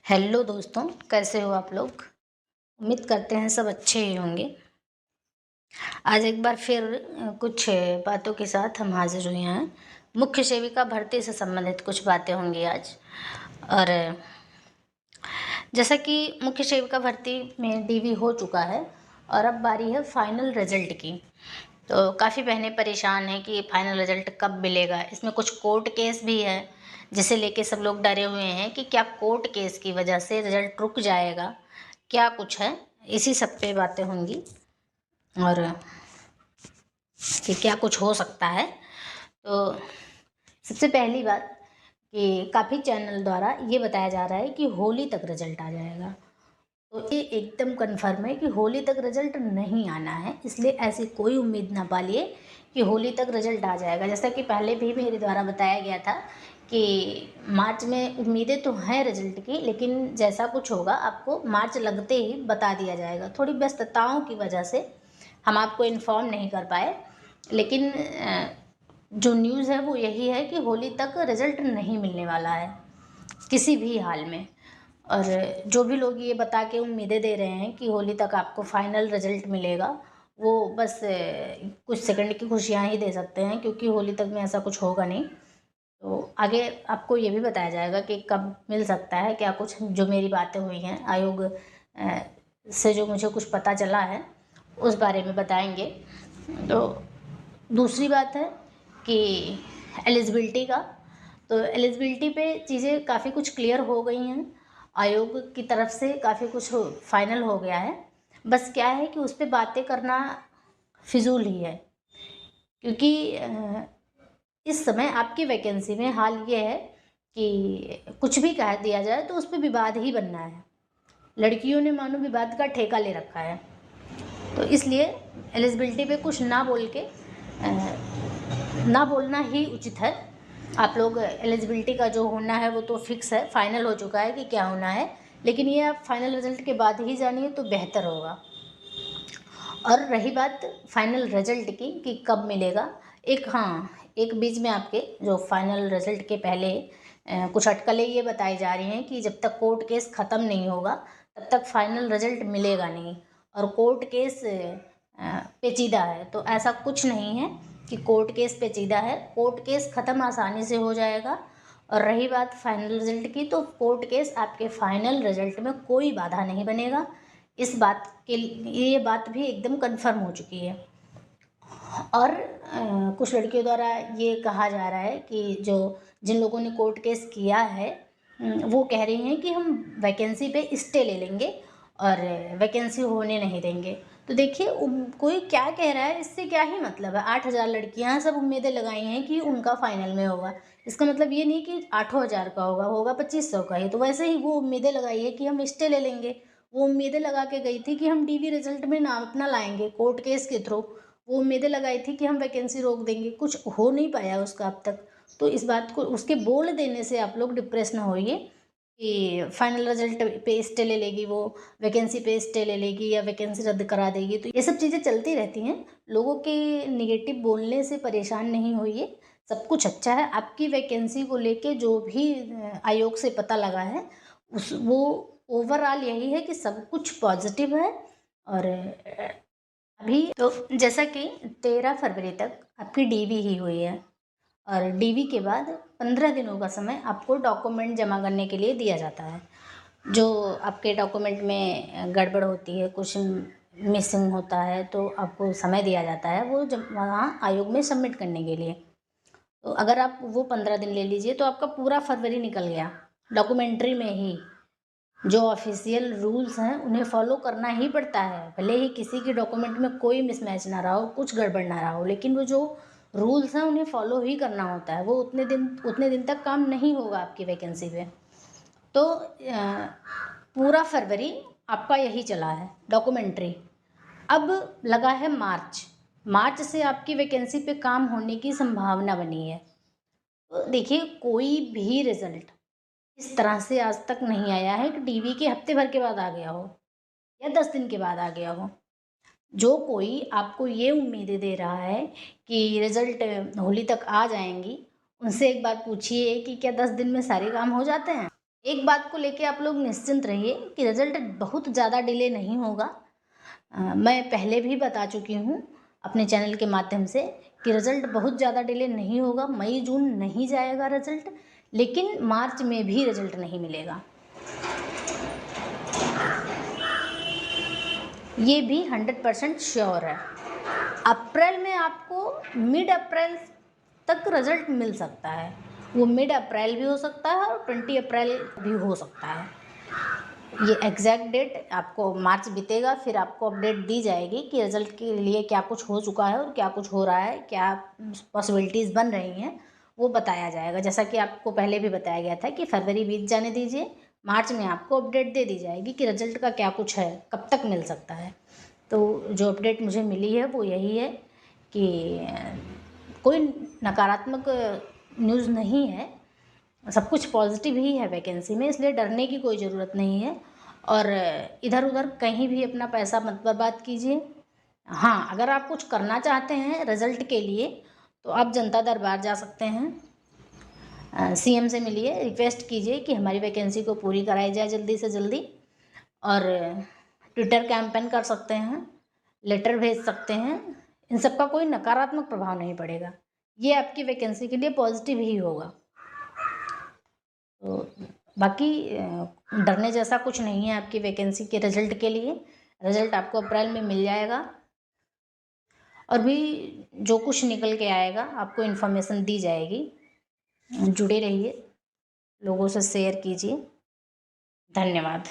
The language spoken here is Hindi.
हेलो दोस्तों, कैसे हो आप लोग। उम्मीद करते हैं सब अच्छे ही होंगे। आज एक बार फिर कुछ बातों के साथ हम हाजिर हुए हैं। मुख्य सेविका भर्ती से संबंधित कुछ बातें होंगी आज। और जैसा कि मुख्य सेविका भर्ती में डीवी हो चुका है और अब बारी है फाइनल रिजल्ट की। तो काफ़ी बहनें परेशान हैं कि फाइनल रिजल्ट कब मिलेगा। इसमें कुछ कोर्ट केस भी है जिसे लेके सब लोग डरे हुए हैं कि क्या कोर्ट केस की वजह से रिजल्ट रुक जाएगा, क्या कुछ है। इसी सब पे बातें होंगी और कि क्या कुछ हो सकता है। तो सबसे पहली बात कि काफ़ी चैनल द्वारा ये बताया जा रहा है कि होली तक रिजल्ट आ जाएगा। तो ये एकदम कन्फर्म है कि होली तक रिजल्ट नहीं आना है, इसलिए ऐसी कोई उम्मीद ना पालिए कि होली तक रिजल्ट आ जाएगा। जैसा कि पहले भी मेरे द्वारा बताया गया था कि मार्च में उम्मीदें तो हैं रिजल्ट की, लेकिन जैसा कुछ होगा आपको मार्च लगते ही बता दिया जाएगा। थोड़ी व्यस्तताओं की वजह से हम आपको इन्फॉर्म नहीं कर पाए, लेकिन जो न्यूज़ है वो यही है कि होली तक रिजल्ट नहीं मिलने वाला है किसी भी हाल में। और जो भी लोग ये बता के उम्मीदें दे रहे हैं कि होली तक आपको फाइनल रिजल्ट मिलेगा, वो बस कुछ सेकंड की खुशियाँ ही दे सकते हैं, क्योंकि होली तक में ऐसा कुछ होगा नहीं। तो आगे आपको ये भी बताया जाएगा कि कब मिल सकता है, क्या कुछ जो मेरी बातें हुई हैं आयोग से जो मुझे कुछ पता चला है उस बारे में बताएंगे। तो दूसरी बात है कि एलिजिबिलिटी का, तो एलिजिबिलिटी पे चीज़ें काफ़ी कुछ क्लियर हो गई हैं। आयोग की तरफ से काफ़ी कुछ फाइनल हो गया है। बस क्या है कि उस पर बातें करना फिजूल ही है, क्योंकि इस समय आपकी वैकेंसी में हाल ये है कि कुछ भी कह दिया जाए तो उस पर विवाद ही बनना है। लड़कियों ने मानो विवाद का ठेका ले रखा है। तो इसलिए एलिजिबिलिटी पे कुछ ना बोल के ना बोलना ही उचित है। आप लोग एलिजिबिलिटी का जो होना है वो तो फिक्स है, फाइनल हो चुका है कि क्या होना है, लेकिन ये आप फाइनल रिजल्ट के बाद ही जानिए तो बेहतर होगा। और रही बात फाइनल रिजल्ट की कि कब मिलेगा, एक बीच में आपके जो फाइनल रिजल्ट के पहले कुछ अटकलें ये बताई जा रही हैं कि जब तक कोर्ट केस ख़त्म नहीं होगा तब तक फाइनल रिजल्ट मिलेगा नहीं। और कोर्ट केस पेचीदा है, तो ऐसा कुछ नहीं है कि कोर्ट केस पेचीदा है। कोर्ट केस ख़त्म आसानी से हो जाएगा। और रही बात फाइनल रिजल्ट की, तो कोर्ट केस आपके फाइनल रिजल्ट में कोई बाधा नहीं बनेगा। इस बात के ये बात भी एकदम कंफर्म हो चुकी है। और कुछ लड़कियों द्वारा ये कहा जा रहा है कि जिन लोगों ने कोर्ट केस किया है वो कह रही हैं कि हम वैकेंसी पे स्टे ले लेंगे और वैकेंसी होने नहीं देंगे। तो देखिए कोई क्या कह रहा है, इससे क्या ही मतलब है। 8,000 लड़कियां सब उम्मीदें लगाई हैं कि उनका फाइनल में होगा। इसका मतलब ये नहीं कि 8,000 का होगा 2500 का ही। तो वैसे ही वो उम्मीदें लगाई है कि हम स्टे ले लेंगे। वो उम्मीदें लगा के गई थी कि हम डीवी रिजल्ट में नाम अपना लाएंगे कोर्ट केस के थ्रू। वो उम्मीदें लगाई थी कि हम वैकेंसी रोक देंगे, कुछ हो नहीं पाया उसका अब तक। तो इस बात को उसके बोल देने से आप लोग डिप्रेस ना होइए कि फाइनल रिजल्ट पे स्टे ले लेगी वो, वैकेंसी पे स्टे ले लेगी या वैकेंसी रद्द करा देगी। तो ये सब चीज़ें चलती रहती हैं। लोगों के निगेटिव बोलने से परेशान नहीं होइए, सब कुछ अच्छा है। आपकी वैकेंसी को लेके जो भी आयोग से पता लगा है वो ओवरऑल यही है कि सब कुछ पॉजिटिव है। और अभी तो जैसा कि 13 फरवरी तक आपकी डीवी ही हुई है और डीवी के बाद 15 दिनों का समय आपको डॉक्यूमेंट जमा करने के लिए दिया जाता है। जो आपके डॉक्यूमेंट में गड़बड़ होती है, कुछ मिसिंग होता है, तो आपको समय दिया जाता है वो जब वहाँ आयोग में सबमिट करने के लिए। तो अगर आप वो 15 दिन ले लीजिए तो आपका पूरा फरवरी निकल गया डॉक्यूमेंट्री में ही। जो ऑफिशियल रूल्स हैं उन्हें फॉलो करना ही पड़ता है, भले ही किसी के डॉक्यूमेंट में कोई मिसमैच ना रहा हो, कुछ गड़बड़ ना रहा हो, लेकिन वो जो रूल्स हैं उन्हें फॉलो ही करना होता है। वो उतने दिन तक काम नहीं होगा आपकी वैकेंसी पे। तो पूरा फरवरी आपका यही चला है डॉक्यूमेंट्री। अब लगा है मार्च। मार्च से आपकी वैकेंसी पे काम होने की संभावना बनी है। तो देखिए कोई भी रिजल्ट इस तरह से आज तक नहीं आया है कि डीवी के हफ्ते भर के बाद आ गया हो या 10 दिन के बाद आ गया हो। जो कोई आपको ये उम्मीदें दे रहा है कि रिजल्ट होली तक आ जाएंगी, उनसे एक बार पूछिए कि क्या 10 दिन में सारे काम हो जाते हैं। एक बात को लेके आप लोग निश्चिंत रहिए कि रिज़ल्ट बहुत ज़्यादा डिले नहीं होगा। मैं पहले भी बता चुकी हूँ अपने चैनल के माध्यम से कि रिज़ल्ट बहुत ज़्यादा डिले नहीं होगा, मई जून नहीं जाएगा रिज़ल्ट, लेकिन मार्च में भी रिज़ल्ट नहीं मिलेगा। ये भी 100% श्योर है। अप्रैल में आपको मिड अप्रैल तक रिज़ल्ट मिल सकता है। वो मिड अप्रैल भी हो सकता है और 20 अप्रैल भी हो सकता है। ये एग्जैक्ट डेट आपको मार्च बीतेगा फिर आपको अपडेट दी जाएगी कि रिज़ल्ट के लिए क्या कुछ हो चुका है और क्या कुछ हो रहा है, क्या पॉसिबिलिटीज़ बन रही हैं, वो बताया जाएगा। जैसा कि आपको पहले भी बताया गया था कि फरवरी बीत जाने दीजिए, मार्च में आपको अपडेट दे दी जाएगी कि रिज़ल्ट का क्या कुछ है, कब तक मिल सकता है। तो जो अपडेट मुझे मिली है वो यही है कि कोई नकारात्मक न्यूज़ नहीं है, सब कुछ पॉजिटिव ही है वैकेंसी में, इसलिए डरने की कोई ज़रूरत नहीं है। और इधर उधर कहीं भी अपना पैसा मत बर्बाद कीजिए। हाँ, अगर आप कुछ करना चाहते हैं रिज़ल्ट के लिए तो आप जनता दरबार जा सकते हैं, सीएम से मिलिए, रिक्वेस्ट कीजिए कि हमारी वैकेंसी को पूरी कराई जाए जल्दी से जल्दी। और ट्विटर कैंपेन कर सकते हैं, लेटर भेज सकते हैं। इन सब का कोई नकारात्मक प्रभाव नहीं पड़ेगा, ये आपकी वैकेंसी के लिए पॉजिटिव ही होगा। तो बाकी डरने जैसा कुछ नहीं है आपकी वैकेंसी के रिज़ल्ट के लिए। रिज़ल्ट आपको अप्रैल में मिल जाएगा और भी जो कुछ निकल के आएगा आपको इन्फॉर्मेशन दी जाएगी। जुड़े रहिए, लोगों से शेयर कीजिए। धन्यवाद।